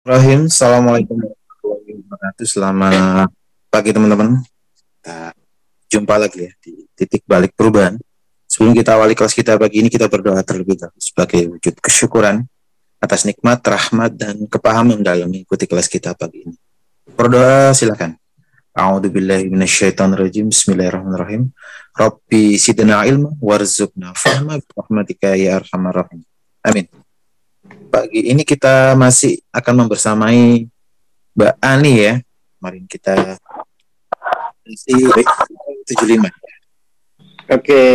Rahim, Assalamualaikum warahmatullahi wabarakatuh. Selamat pagi teman-teman. Kita jumpa lagi ya di titik balik perubahan. Sebelum kita awali kelas kita pagi ini, kita berdoa terlebih dahulu sebagai wujud kesyukuran atas nikmat, rahmat, dan kepahaman dalam mengikuti kelas kita pagi ini. Berdoa silakan. A'udzubillahi minasyaitonirrajim. Bismillahirrahmanirrahim. Rabbi sidna ilma warzuqna fahma birahmatika ya arhamar rahim. Amin. Pagi ini kita masih akan membersamai Mbak Ani ya. Kemarin kita isi 75. Oke.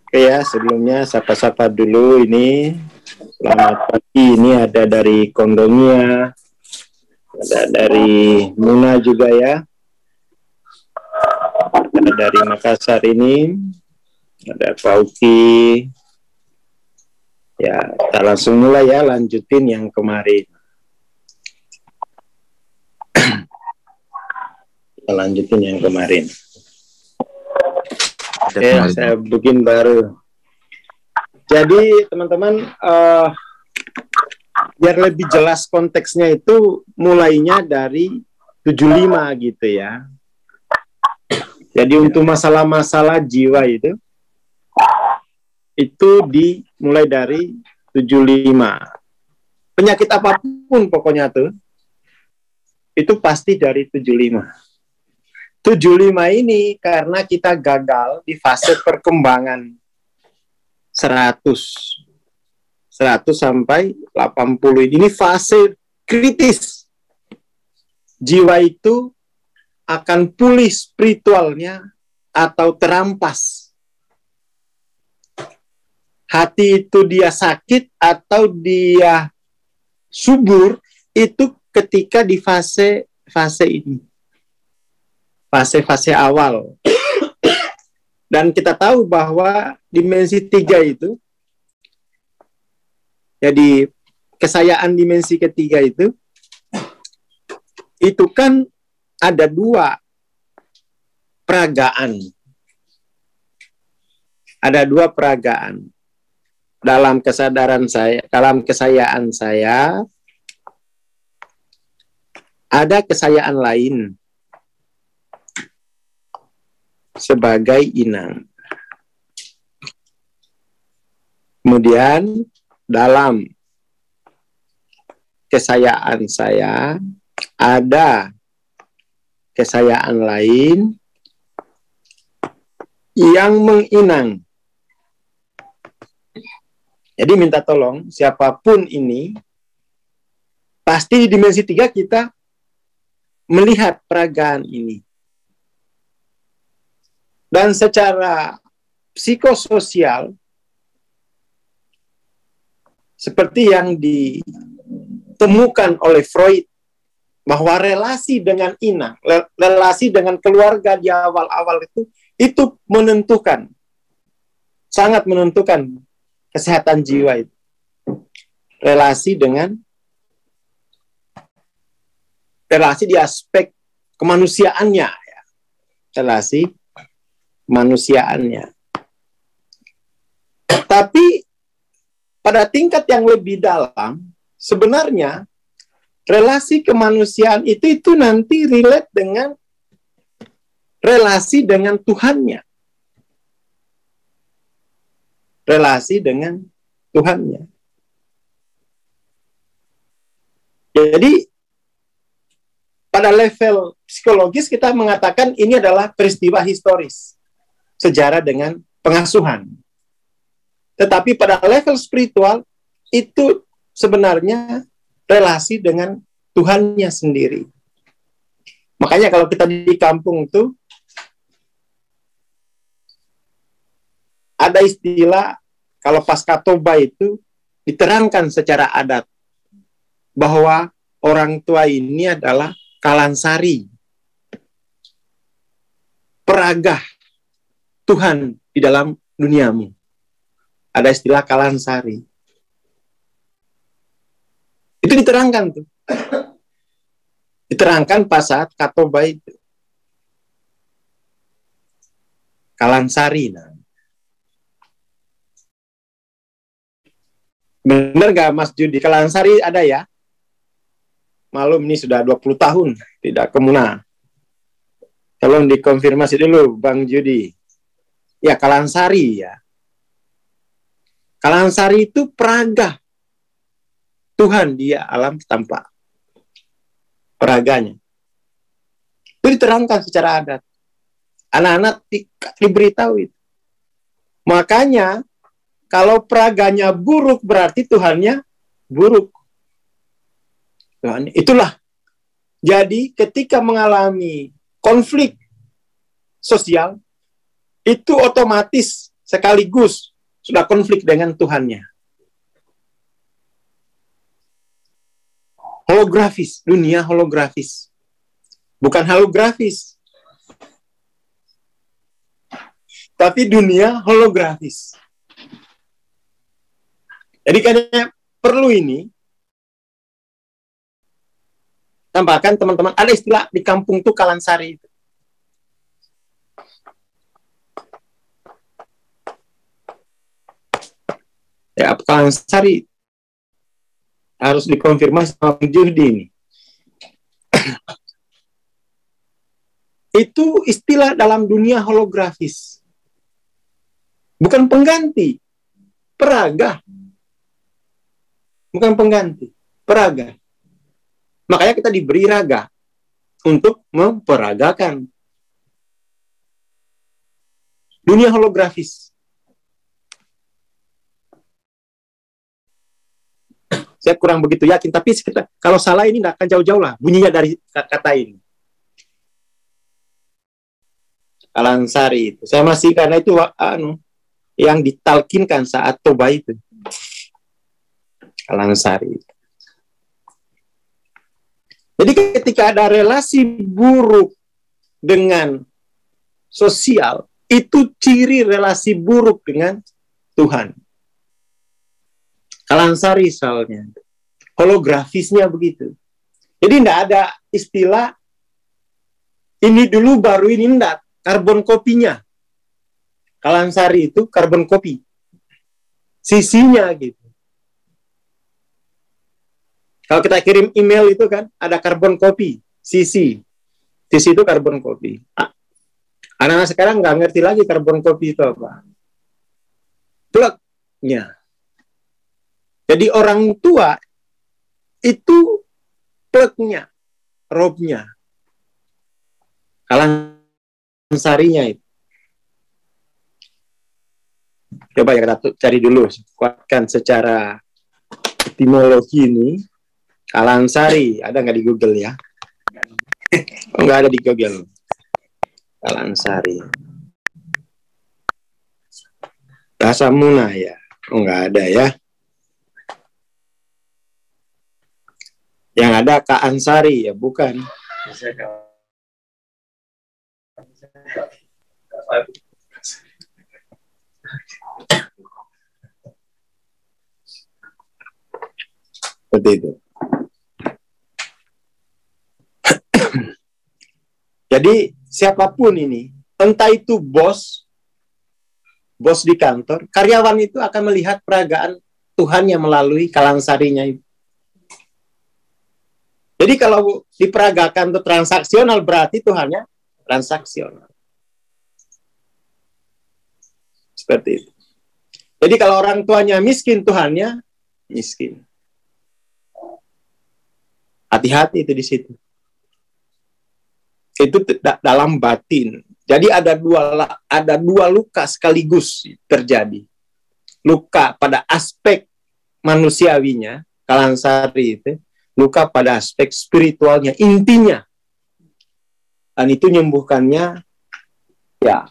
Oke ya, sebelumnya sapa-sapa dulu ini. Selamat pagi, ini ada dari Kondomia, ada dari Muna juga ya, ada dari Makassar ini, ada Pauki. Ya, kita langsung mulai ya, lanjutin yang kemarin. Oke, saya bikin baru. Jadi teman-teman, biar lebih jelas konteksnya itu mulainya dari 75 gitu ya. Jadi untuk masalah-masalah jiwa itu dimulai dari 75. Penyakit apapun pokoknya tuh, itu pasti dari 75. 75 ini karena kita gagal di fase perkembangan 100 sampai 80. Ini fase kritis. Jiwa itu akan pulih spiritualnya atau terampas. Hati itu dia sakit atau dia subur, itu ketika di fase ini. Fase awal. Dan kita tahu bahwa dimensi 3 itu, jadi kesayaan dimensi ketiga itu kan ada 2 peragaan. Ada 2 peragaan. Dalam kesadaran saya, dalam kesayaan saya, ada kesayaan lain sebagai inang. Kemudian dalam kesayaan saya ada kesayaan lain yang menginang. Jadi minta tolong siapapun ini, pasti di dimensi 3 kita melihat peragaan ini. Dan secara psikososial, seperti yang ditemukan oleh Freud, bahwa relasi dengan inang, relasi dengan keluarga di awal-awal itu menentukan, sangat menentukan kesehatan jiwa itu. Relasi di aspek kemanusiaannya, ya. Relasi kemanusiaannya. Tapi pada tingkat yang lebih dalam, sebenarnya relasi kemanusiaan itu nanti relate dengan relasi dengan Tuhannya. Relasi dengan Tuhannya. Jadi pada level psikologis kita mengatakan ini adalah peristiwa historis, sejarah dengan pengasuhan. Tetapi pada level spiritual itu sebenarnya relasi dengan Tuhannya sendiri. Makanya kalau kita di kampung itu ada istilah, kalau pasca toba itu diterangkan secara adat bahwa orang tua ini adalah kalansari, peragah Tuhan di dalam duniamu. Ada istilah kalansari. Itu diterangkan tuh. Diterangkan pas saat katoba itu. Kalansari. Nah. Benar nggak Mas Judi? Kalansari ada ya? malum ini sudah 20 tahun tidak ke Muna. Tolong dikonfirmasi dulu Bang Judi. Ya, Kalangsari ya. Kalangsari itu peraga Tuhan, dia alam tanpa peraganya. Itu diterangkan secara adat. Anak-anak diberitahu itu. Makanya kalau peraganya buruk berarti Tuhannya buruk. Itulah. Jadi ketika mengalami konflik sosial, itu otomatis sekaligus sudah konflik dengan Tuhannya. Holografis, dunia holografis. Bukan holografis. Tapi dunia holografis. Jadi kayaknya perlu ini. Tambahkan teman-teman, ada istilah di kampung tuh Kalangsari. Ya, Kalangsari harus dikonfirmasi sama Judi ini. Itu istilah dalam dunia holografis. Bukan pengganti. Peraga. Bukan pengganti. Peraga. Makanya kita diberi raga untuk memperagakan dunia holografis. Saya kurang begitu yakin, tapi kalau salah ini tidak akan jauh-jauh lah bunyinya dari kata ini. Kalangsari itu. Saya masih karena itu yang ditalkinkan saat toba itu. Kalangsari. Jadi ketika ada relasi buruk dengan sosial, itu ciri relasi buruk dengan Tuhan. Kalangsari soalnya. Holografisnya begitu. Jadi tidak ada istilah ini dulu baru ini, tidak. Karbon kopinya. Kalangsari itu karbon kopi. Sisinya gitu. Kalau kita kirim email itu kan ada karbon kopi, sisi itu karbon kopi. Anak-anak sekarang nggak ngerti lagi karbon kopi itu apa. Plugnya. Jadi orang tua itu plugnya, robnya, kalangsarinya itu. Coba ya kita cari dulu, kuatkan secara etimologi ini. Kalangsari, ada nggak di Google ya? Oh, nggak ada di Google. Kalangsari. Bahasa Muna ya? Oh, nggak ada ya. Yang ada Kaansari ya, bukan. Seperti itu. Jadi siapapun ini, entah itu bos di kantor, karyawan itu akan melihat peragaan Tuhan yang melalui kalangsarinya itu. Jadi kalau diperagakan untuk transaksional berarti Tuhannya transaksional. Seperti itu. Jadi kalau orang tuanya miskin, Tuhannya miskin. Hati-hati itu di situ. Itu dalam batin. Jadi ada dua luka sekaligus terjadi. Luka pada aspek manusiawinya, kalangsari itu, luka pada aspek spiritualnya, intinya. Dan itu menyembuhkannya ya.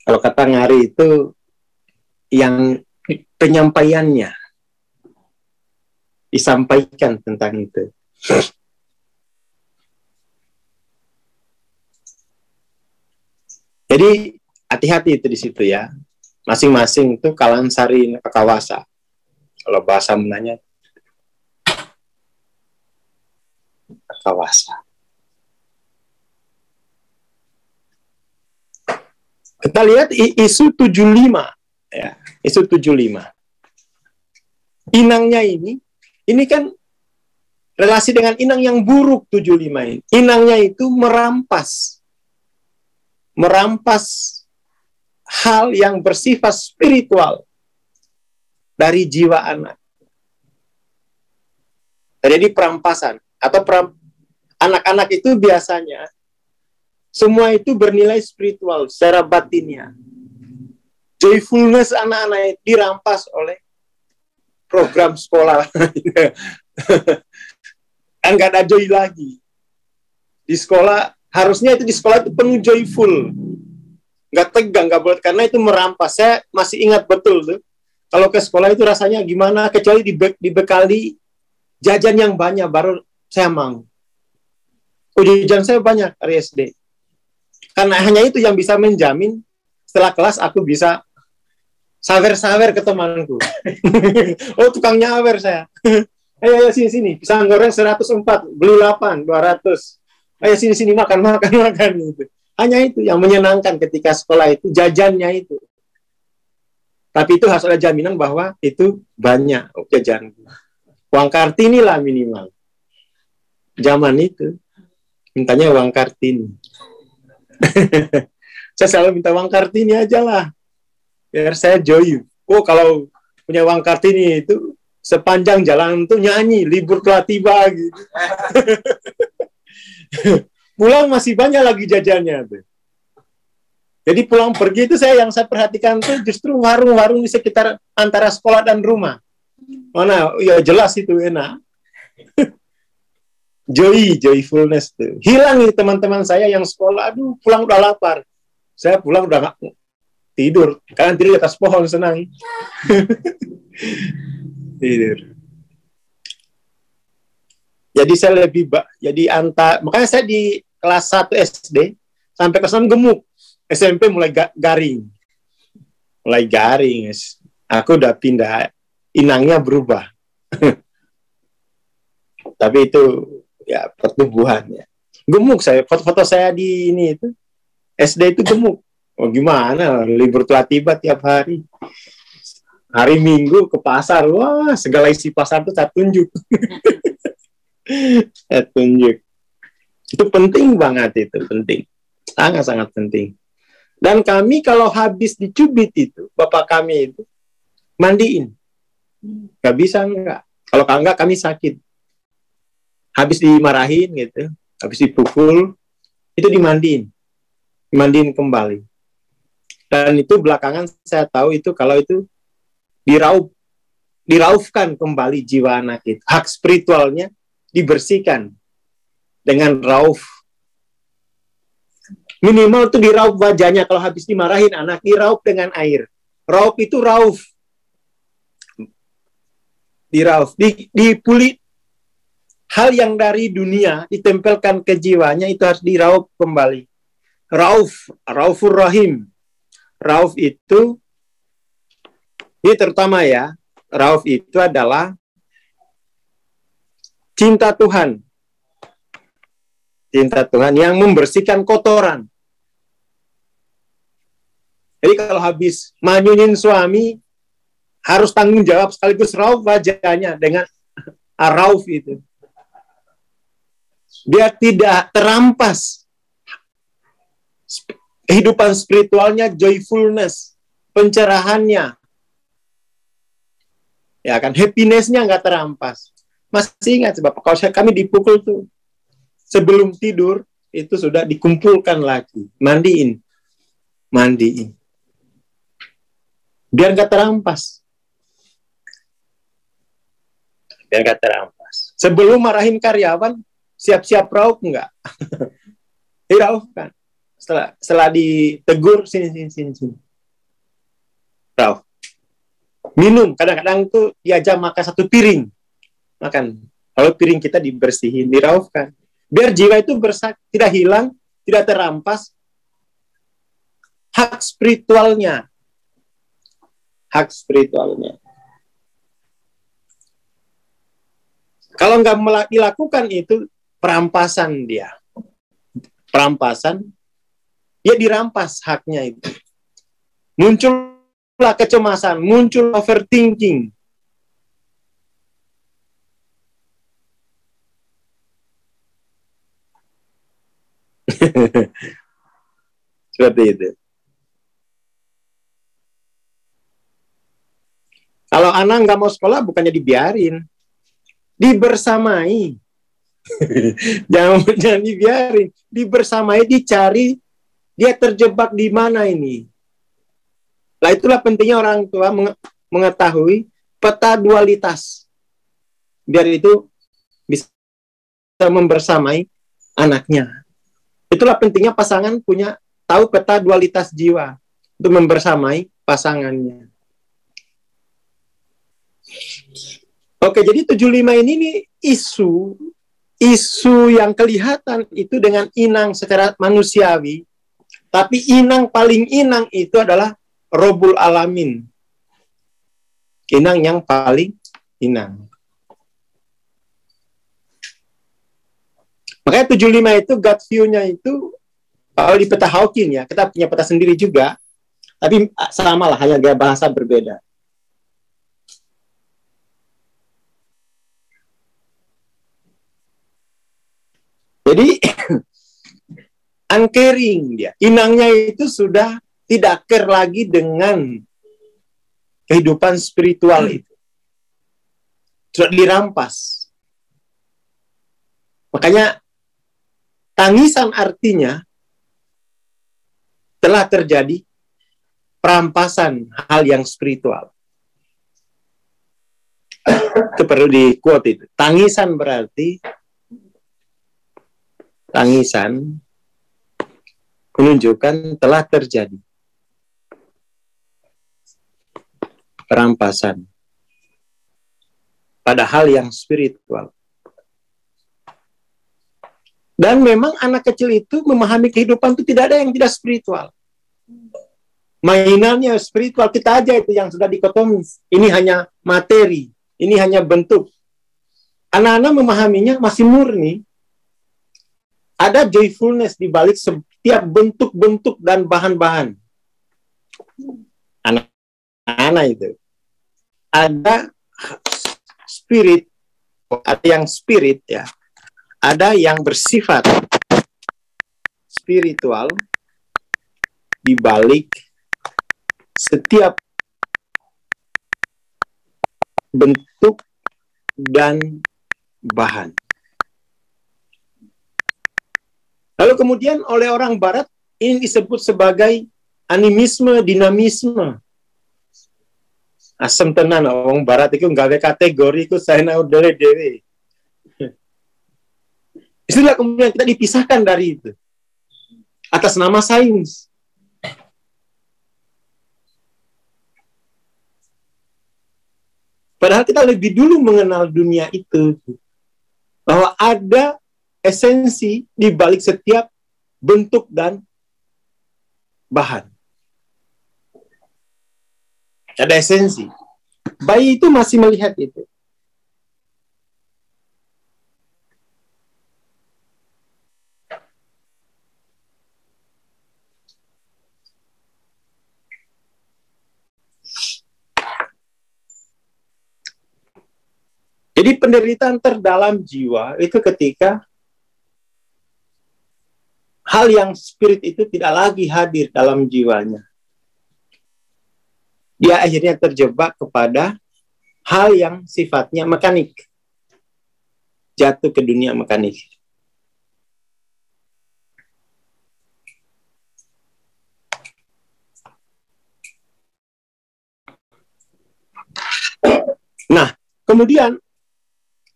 Kalau kata Ngari itu yang penyampaiannya disampaikan tentang itu. Jadi hati-hati itu di situ ya. Masing-masing itu kalangsari kawasa. Kalau bahasa Mendanya kawasa. Kita lihat isu 75. Ya, isu 75. Inangnya ini kan relasi dengan inang yang buruk 75 ini. Inangnya itu merampas hal yang bersifat spiritual dari jiwa anak. Terjadi perampasan atau anak-anak itu biasanya semua itu bernilai spiritual secara batinnya. Joyfulness anak-anak itu dirampas oleh program sekolah. Kan nggak ada joy lagi. Di sekolah, harusnya itu di sekolah itu penuh joyful. Nggak tegang, nggak boleh, karena itu merampas. Saya masih ingat betul tuh. Kalau ke sekolah itu rasanya gimana, kecuali dibekali jajan yang banyak, baru saya mau. Jajan saya banyak dari SD. Karena hanya itu yang bisa menjamin setelah kelas aku bisa sawer-sawer ke temanku. Oh, tukang nyawer saya. Ayo sini. Pisang goreng 104, beli 8, 200. Ayo sini makan gitu. Hanya itu yang menyenangkan ketika sekolah itu, jajannya itu. Tapi itu harus ada jaminan bahwa itu banyak jajan. Uang Kartini lah minimal. Zaman itu mintanya uang Kartini. Saya selalu minta uang Kartini aja lah, biar saya joy. Oh, kalau punya uang Kartini itu sepanjang jalan tuh nyanyi, libur telah tiba gitu. Pulang masih banyak lagi jajannya tuh. Jadi pulang pergi itu yang saya perhatikan tuh justru warung-warung di sekitar antara sekolah dan rumah. Mana ya jelas itu enak. Joyfulness tuh. Hilang nih teman-teman saya yang sekolah, aduh pulang udah lapar. Saya pulang udah gak tidur. Kalian tidur di atas pohon senang. Tidur. Jadi saya makanya saya di kelas 1 SD sampai kelas 6 gemuk. SMP mulai garing. Mulai garing. Aku udah pindah, inangnya berubah. Tapi itu ya pertumbuhan ya. Gemuk saya, foto-foto saya di ini itu SD itu gemuk. Oh gimana, libur telah tiba tiap hari. Hari Minggu ke pasar, wah segala isi pasar itu saya tunjuk. Saya tunjuk. Itu penting banget, itu penting. Sangat-sangat penting. Dan kami kalau habis dicubit itu, bapak kami itu mandiin. Gak bisa enggak. Kalau enggak kami sakit. Habis dimarahin gitu, habis dipukul, itu dimandiin kembali. Dan itu belakangan saya tahu itu kalau itu diraufkan kembali jiwa anak itu, hak spiritualnya dibersihkan dengan rauf. Minimal itu diraup wajahnya, kalau habis dimarahin anak diraup dengan air. Raup itu rauf, dirauf, dipuli. Hal yang dari dunia ditempelkan ke jiwanya itu harus diraup kembali. Raufur Rahim. Rauf itu, ini terutama ya, rauf itu adalah cinta Tuhan. Cinta Tuhan yang membersihkan kotoran. Jadi kalau habis manyunin suami, harus tanggung jawab sekaligus rauf wajahnya dengan rauf itu. Dia tidak terampas kehidupan spiritualnya, joyfulness, pencerahannya, ya kan, happiness-nya nggak terampas. Masih ingat Bapak, kalau kami dipukul tuh sebelum tidur itu sudah dikumpulkan lagi, mandiin, biar nggak terampas, Sebelum marahin karyawan, siap-siap raup enggak? Diraup kan. Setelah ditegur, sini. Raup. Minum, kadang-kadang tuh diajak makan 1 piring. Makan. Kalau piring kita dibersihin, diraufkan. Biar jiwa itu tidak hilang, tidak terampas hak spiritualnya. Kalau nggak dilakukan itu, perampasan dia. Dia dirampas haknya itu. muncullah kecemasan, muncul overthinking. Seperti itu. Kalau anak nggak mau sekolah, bukannya dibiarin, dibersamai. jangan dibiarin, dibersamai, dicari dia terjebak di mana ini. Nah, itulah pentingnya orang tua mengetahui peta dualitas, biar itu bisa membersamai anaknya. Itulah pentingnya pasangan punya tahu peta dualitas jiwa untuk membersamai pasangannya. Oke, jadi 75 ini nih isu yang kelihatan itu dengan inang secara manusiawi, tapi inang paling inang itu adalah Robul Alamin. Inang yang paling inang. Makanya 75 itu gut view-nya itu kalau di peta Hawking ya, kita punya peta sendiri juga, tapi sama lah, hanya gaya bahasa berbeda. Jadi uncaring dia, inangnya itu sudah tidak care lagi dengan kehidupan spiritual itu, sudah dirampas. Makanya tangisan artinya telah terjadi perampasan hal yang spiritual. Itu perlu di quote itu. Tangisan berarti tangisan menunjukkan telah terjadi perampasan pada hal yang spiritual. Dan memang anak kecil itu memahami kehidupan itu tidak ada yang tidak spiritual. Mainannya spiritual, kita aja itu yang sudah dikotomis. Ini hanya materi, ini hanya bentuk. Anak-anak memahaminya masih murni. Ada joyfulness di balik setiap bentuk-bentuk dan bahan-bahan. Anak-anak itu. Ada spirit, ada yang spirit ya. Ada yang bersifat spiritual di balik setiap bentuk dan bahan. Lalu kemudian oleh orang Barat ini disebut sebagai animisme, dinamisme. Asam tenan orang Barat itu nggak ada kategori itu saya nahu dewe. Itulah kemudian kita dipisahkan dari itu atas nama sains. Padahal kita lebih dulu mengenal dunia itu, bahwa ada esensi di balik setiap bentuk dan bahan. Ada esensi. Bayi itu masih melihat itu. Jadi penderitaan terdalam jiwa itu ketika hal yang spirit itu tidak lagi hadir dalam jiwanya. Dia akhirnya terjebak kepada hal yang sifatnya mekanik. Jatuh ke dunia mekanik. Nah, kemudian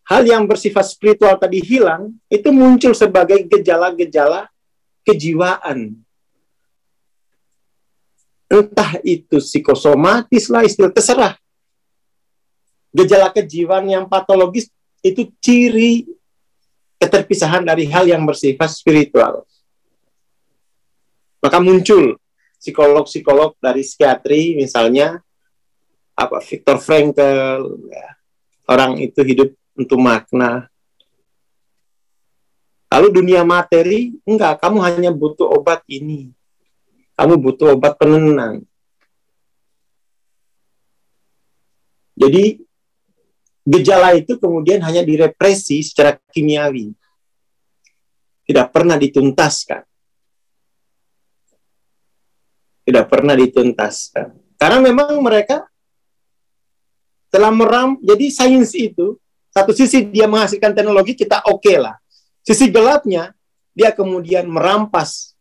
hal yang bersifat spiritual tadi hilang, itu muncul sebagai gejala-gejala kejiwaan. Entah itu psikosomatis lah, istilah terserah. Gejala kejiwaan yang patologis itu ciri keterpisahan dari hal yang bersifat spiritual. Maka muncul psikolog-psikolog dari psikiatri, misalnya Viktor Frankl, ya. Orang itu hidup untuk makna. Lalu dunia materi, enggak, kamu hanya butuh obat ini. Kamu butuh obat penenang. Jadi gejala itu kemudian hanya direpresi secara kimiawi. Tidak pernah dituntaskan. Tidak pernah dituntaskan. Karena memang mereka telah jadi sains itu, satu sisi dia menghasilkan teknologi, kita oke lah. Sisi gelapnya, dia kemudian merampas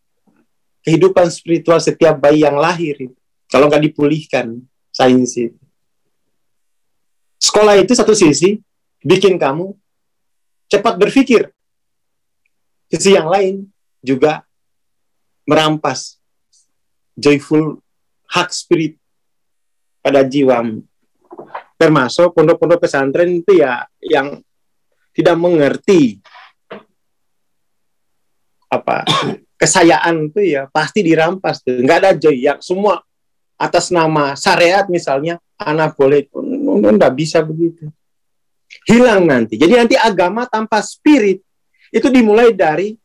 kehidupan spiritual setiap bayi yang lahir. Kalau nggak dipulihkan, sains itu. Sekolah itu satu sisi, bikin kamu cepat berpikir. Sisi yang lain juga merampas joyful hak spirit pada jiwamu. Termasuk pondok-pondok pesantren itu ya yang tidak mengerti apa kesayaan itu ya pasti dirampas tuh. Nggak ada joy, yang semua atas nama syariat misalnya anak boleh, nggak bisa begitu, hilang nanti. Jadi nanti agama tanpa spirit itu dimulai dari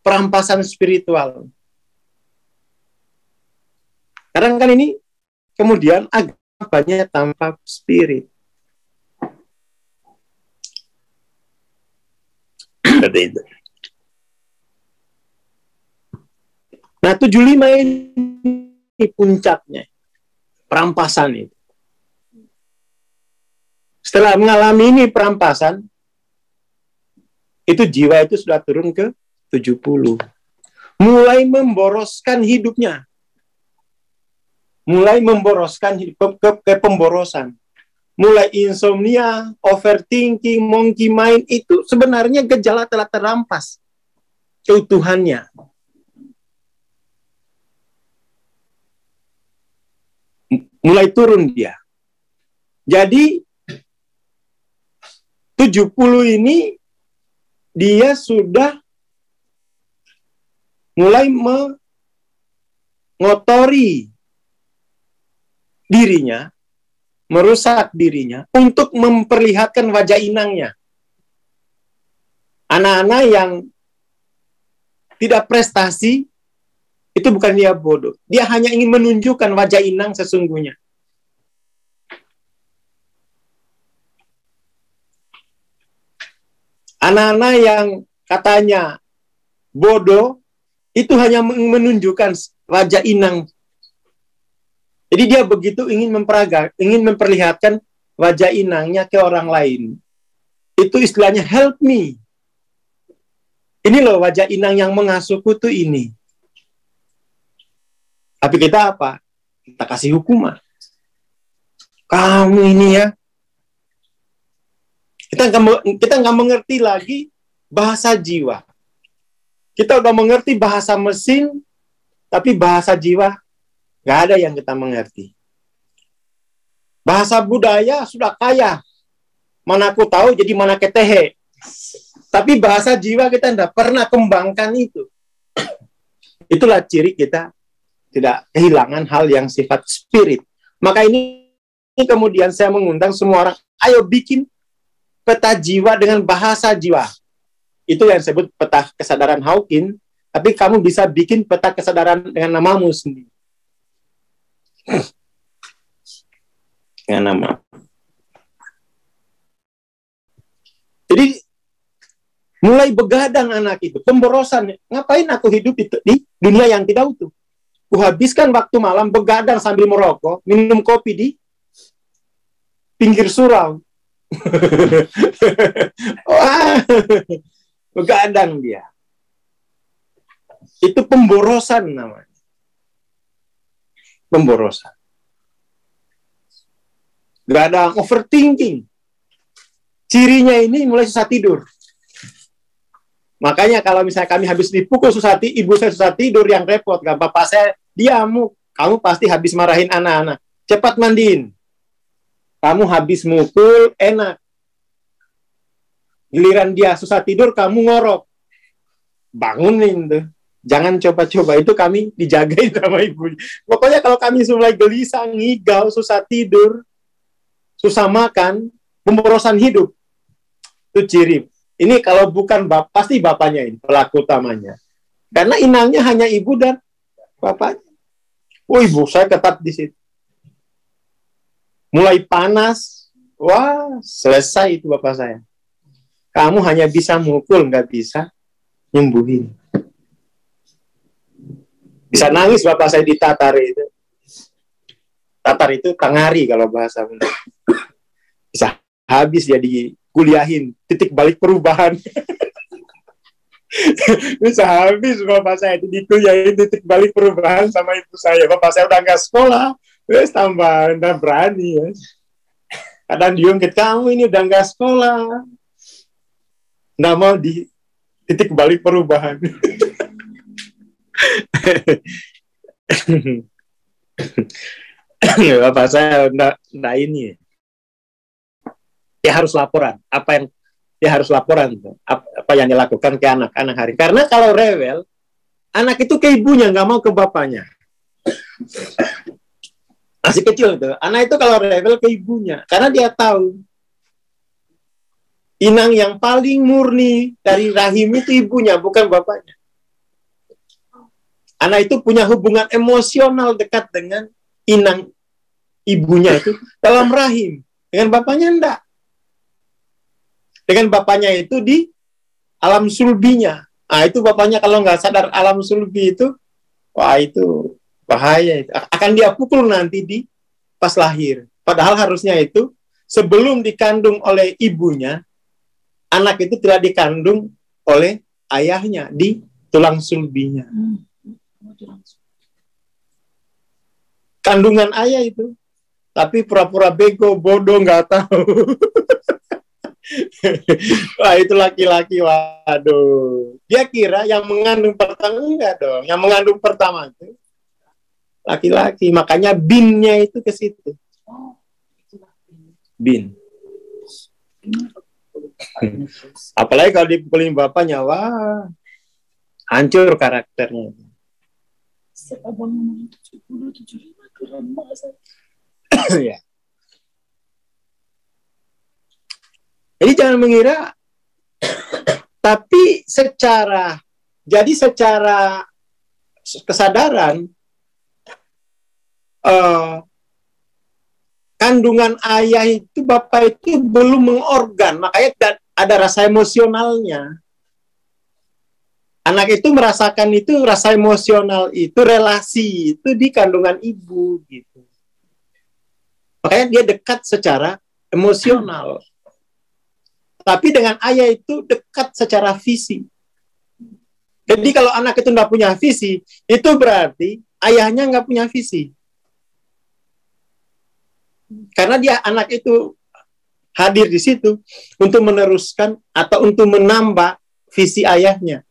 perampasan spiritual. Karena kan ini kemudian agama banyak tanpa spirit. Seperti itu. Nah, 75 ini puncaknya. Perampasan itu. Setelah mengalami ini perampasan, itu jiwa itu sudah turun ke 70. Mulai memboroskan hidupnya. Mulai memboroskan hidup, ke pemborosan. Mulai insomnia, overthinking, monkey mind, itu sebenarnya gejala telah terampas keutuhannya. Mulai turun dia. Jadi 70 ini dia sudah mulai mengotori dirinya, merusak dirinya untuk memperlihatkan wajah inangnya. Anak-anak yang tidak prestasi itu bukan dia bodoh. Dia hanya ingin menunjukkan wajah inang sesungguhnya. Anak-anak yang katanya bodoh itu hanya menunjukkan wajah inang. Jadi dia begitu ingin memperlihatkan wajah inangnya ke orang lain. Itu istilahnya help me. Ini loh wajah inang yang mengasuhku tuh ini. Tapi kita apa? Kita kasih hukuman. Kamu ini ya. Kita nggak mengerti lagi bahasa jiwa. Kita udah mengerti bahasa mesin, tapi bahasa jiwa nggak ada yang kita mengerti. Bahasa budaya sudah kaya. Mana aku tahu jadi mana ketehe. Tapi bahasa jiwa kita tidak pernah kembangkan itu. Itulah ciri kita tidak kehilangan hal yang sifat spirit. Maka ini kemudian saya mengundang semua orang, ayo bikin peta jiwa dengan bahasa jiwa. Itu yang disebut peta kesadaran Hawking, tapi kamu bisa bikin peta kesadaran dengan namamu sendiri. Dengan nama. Jadi mulai begadang anak itu, pemborosan. Ngapain aku hidup di dunia yang tidak utuh? Kuhabiskan waktu malam begadang sambil merokok, minum kopi di pinggir surau. Wah, begadang dia. Itu pemborosan namanya. Pemborosan. Gak ada overthinking. Cirinya ini mulai susah tidur. Makanya kalau misalnya kami habis dipukul susah tidur, ibu saya susah tidur yang repot. Gak bapak saya, diamu. Kamu pasti habis marahin anak-anak. Cepat mandiin. Kamu habis mukul, enak. Giliran dia susah tidur, kamu ngorok. Bangunin tuh. Jangan coba-coba. Itu kami dijagain sama ibu. Pokoknya kalau kami mulai gelisah, ngigau, susah tidur, susah makan, pemborosan hidup. Itu ciri. Ini kalau bukan pasti bapaknya ini, pelaku utamanya. Karena inangnya hanya ibu dan bapaknya. Oh, ibu saya ketat di situ. mulai panas, wah selesai itu bapak saya. Kamu hanya bisa mukul, nggak bisa nyembuhin. Bisa nangis bapak saya ditatar itu. Tatar itu tangari kalau bahasa Bunda. Bisa habis dia dikuliahin, titik balik perubahan. Bisa habis bapak saya itu dikuliahin, titik balik perubahan sama ibu saya. Bapak saya udah nggak sekolah, wes tambah udah berani. Ya. Kadang diungkit, kamu ini udah nggak sekolah, nggak mau di titik balik perubahan. Bapak saya enggak ini. Dia harus laporan. Apa yang dia harus laporan? Apa yang dilakukan ke anak-anak hari. Karena kalau rewel, anak itu ke ibunya, nggak mau ke bapaknya. Masih kecil itu. Anak itu kalau rewel ke ibunya. Karena dia tahu inang yang paling murni dari rahim itu ibunya, bukan bapaknya. Anak itu punya hubungan emosional dekat dengan inang ibunya itu dalam rahim. Dengan bapaknya enggak. Dengan bapaknya itu di alam sulbinya. Nah, itu bapaknya kalau nggak sadar alam sulbi itu, wah itu bahaya. Akan dia pukul nanti di pas lahir. Padahal harusnya itu sebelum dikandung oleh ibunya, anak itu tidak dikandung oleh ayahnya di tulang sulbinya. Kandungan ayah itu, tapi pura-pura bego, bodoh, nggak tahu. Wah itu laki-laki, waduh. Dia kira yang mengandung pertama, enggak dong. Yang mengandung pertama itu laki-laki, makanya binnya itu ke situ. Bin. Apalagi kalau dipukulin bapaknya, wah hancur karakternya. Ya. Jadi jangan mengira, tapi secara kesadaran kandungan ayah itu bapak itu belum mengorgan, makanya ada rasa emosionalnya. Anak itu merasakan itu rasa emosional itu relasi itu di kandungan ibu gitu. Makanya dia dekat secara emosional. Tapi dengan ayah itu dekat secara visi. Jadi kalau anak itu nggak punya visi, itu berarti ayahnya nggak punya visi. Karena dia anak itu hadir di situ untuk meneruskan atau untuk menambah visi ayahnya.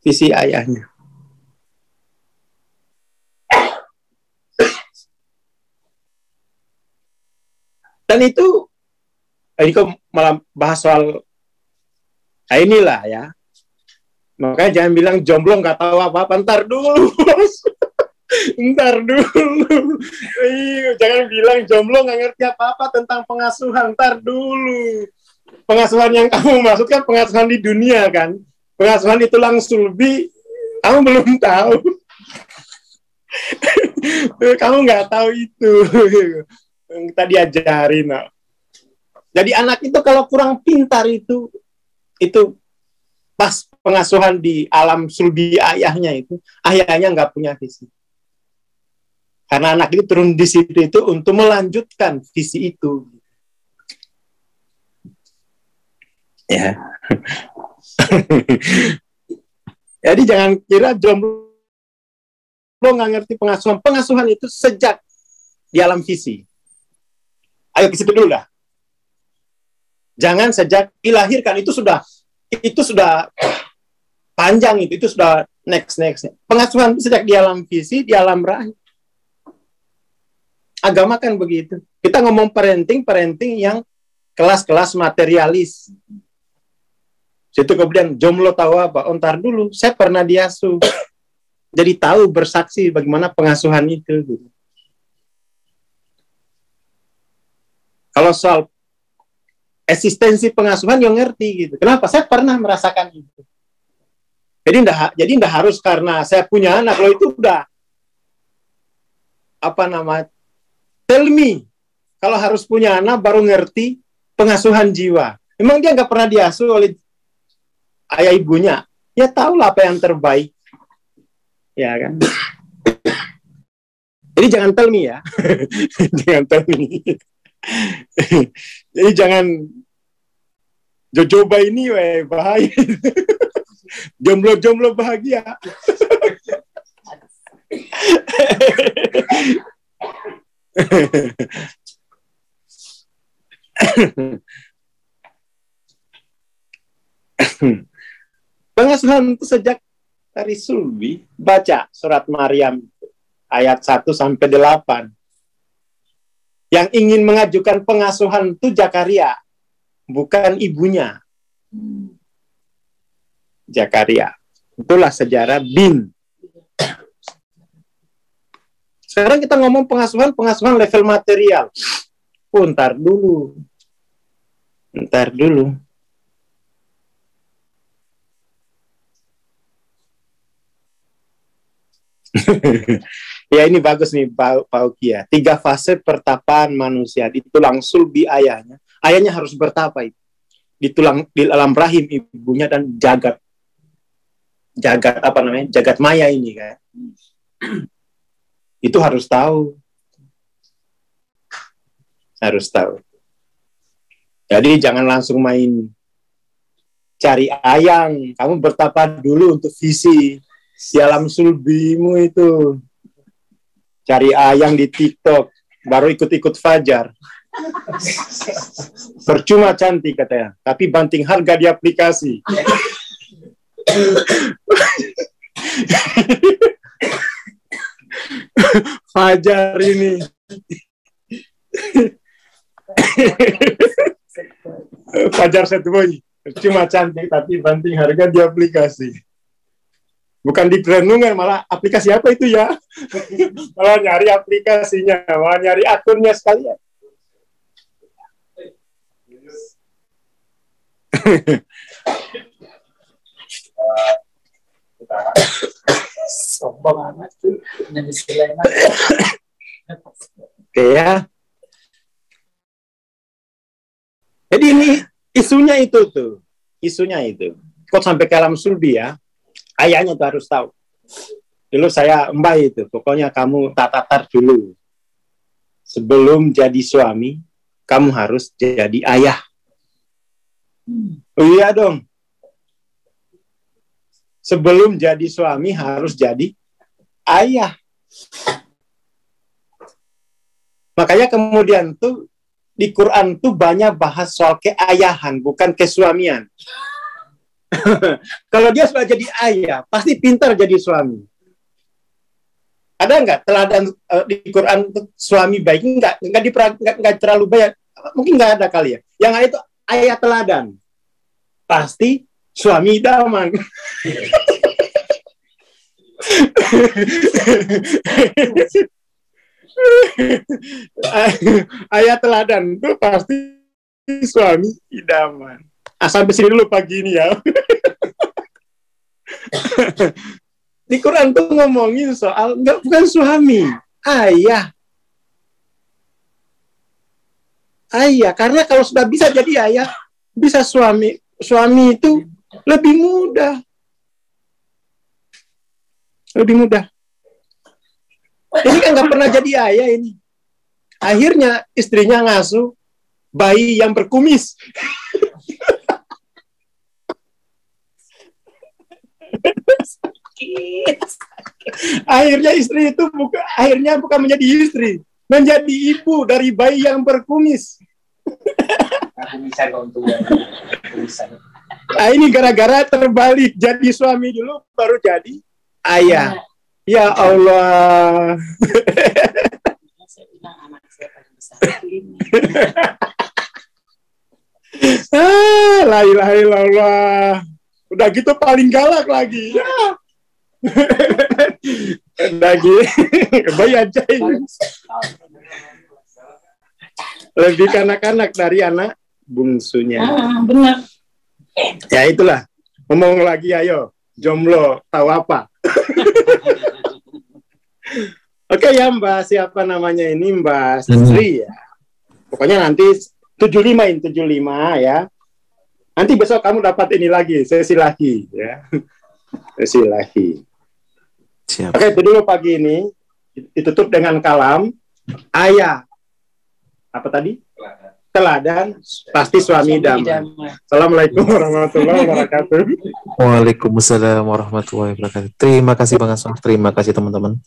Visi ayahnya. Dan itu, ini kok malah bahas soal inilah ya. Makanya jangan bilang jomblo nggak tahu apa-apa. Ntar dulu. Ntar dulu. Jangan bilang jomblo nggak ngerti apa-apa tentang pengasuhan. Ntar dulu. Pengasuhan yang kamu maksudkan pengasuhan di dunia kan? Pengasuhan di tulang sulbi, kamu belum tahu. Kamu nggak tahu itu. Kita diajarin. No. Jadi anak itu kalau kurang pintar itu pas pengasuhan di alam sulbi ayahnya itu, ayahnya nggak punya visi. Karena anak itu turun di situ itu untuk melanjutkan visi itu. Ya. Jadi jangan kira jomblo nggak ngerti pengasuhan. Pengasuhan itu sejak di alam visi. Ayo ke situ dulu dah. Jangan sejak dilahirkan itu sudah panjang itu sudah next. Pengasuhan sejak di alam visi, di alam rahim. Agama kan begitu. Kita ngomong parenting yang kelas-kelas materialis. Situ kemudian jomblo tahu apa? Oh, ntar dulu, saya pernah diasuh. Jadi tahu bersaksi bagaimana pengasuhan itu. Gitu. Kalau soal eksistensi pengasuhan yang ngerti gitu. Kenapa? Saya pernah merasakan itu. Jadi enggak harus karena saya punya anak. Loh itu udah tell me kalau harus punya anak baru ngerti pengasuhan jiwa. Memang dia nggak pernah diasuh oleh ayah ibunya. Ya tahulah apa yang terbaik. Ya kan? Jadi jangan tell me ya. Jangan tell me. Jadi jangan jojoba ini bahaya. Jomblo-jomblo bahagia. Pengasuhan itu sejak dari sulbi, baca surat Maryam ayat 1 sampai 8. Yang ingin mengajukan pengasuhan itu Zakaria, bukan ibunya. Zakaria. Itulah sejarah bin. Sekarang kita ngomong pengasuhan level material. Ntar dulu. Ya ini bagus nih Pak Ukia. 3 fase pertapaan manusia di tulang sulbi ayahnya. Ayahnya harus bertapa itu. Di dalam rahim ibunya dan jagat maya ini kan. Itu harus tahu. Jadi jangan langsung main cari ayang. Kamu bertapa dulu untuk visi di alam sulbimu itu. Cari ayang di TikTok, baru ikut-ikut fajar. Percuma cantik katanya, tapi banting harga di aplikasi. Fajar ini. Fajar Setboy. Cuma cantik tapi banting harga di aplikasi. Bukan di renungan, malah aplikasi apa itu ya? Malah nyari aplikasinya, malah nyari akunnya sekalian. Sombong amat tuh. Oke ya. Jadi ini isunya itu tuh. Kok sampai ke alam sulbi ya. Ayahnya tuh harus tahu. Dulu saya mbak itu, pokoknya kamu tatar dulu. Sebelum jadi suami, kamu harus jadi ayah. Oh iya dong. Sebelum jadi suami harus jadi ayah. Makanya kemudian tuh di Quran tuh banyak bahas soal keayahan, bukan kesuamian. Kalau dia sudah jadi ayah, pasti pintar jadi suami. Ada nggak teladan di Quran untuk suami baik? Nggak terlalu banyak. Mungkin nggak ada kali ya. Yang ada itu ayah teladan. Pasti suami idaman. Ayah teladan itu pasti suami idaman. Sampai sini dulu pagi ini ya. Di Quran tuh ngomongin soal bukan suami, ayah. Ayah, karena kalau sudah bisa jadi ayah, bisa suami itu lebih mudah. Ini kan nggak pernah jadi ayah ini. Akhirnya istrinya ngasuh bayi yang berkumis. Akhirnya istri itu bukan menjadi istri, menjadi ibu dari bayi yang berkumis. Ini gara-gara terbalik, jadi suami dulu baru jadi ayah. Ya Allah. La ilaha illallah. Udah gitu paling galak lagi. Ya. Lagi bayi aja ini. Lebih kanak-kanak dari anak bungsunya. Benar. Ya itulah. Ngomong lagi ayo. Jomblo tahu apa? Oke ya Mbak, siapa namanya ini Mbak Sri ya? Pokoknya nanti 75 ya. Nanti besok kamu dapat ini lagi, sesi lagi ya. Sesi lagi. Siap. Oke, itu dulu pagi ini. Ditutup dengan kalam ayah. Apa tadi? Teladan pasti suami damai. Assalamualaikum warahmatullahi wabarakatuh. Waalaikumsalam warahmatullahi wabarakatuh. Terima kasih Bang Aswar, terima kasih teman-teman.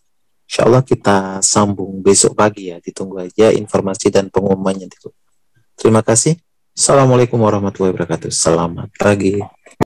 Insya Allah kita sambung besok pagi ya. Ditunggu aja informasi dan pengumumannya. Terima kasih. Assalamualaikum warahmatullahi wabarakatuh. Selamat pagi.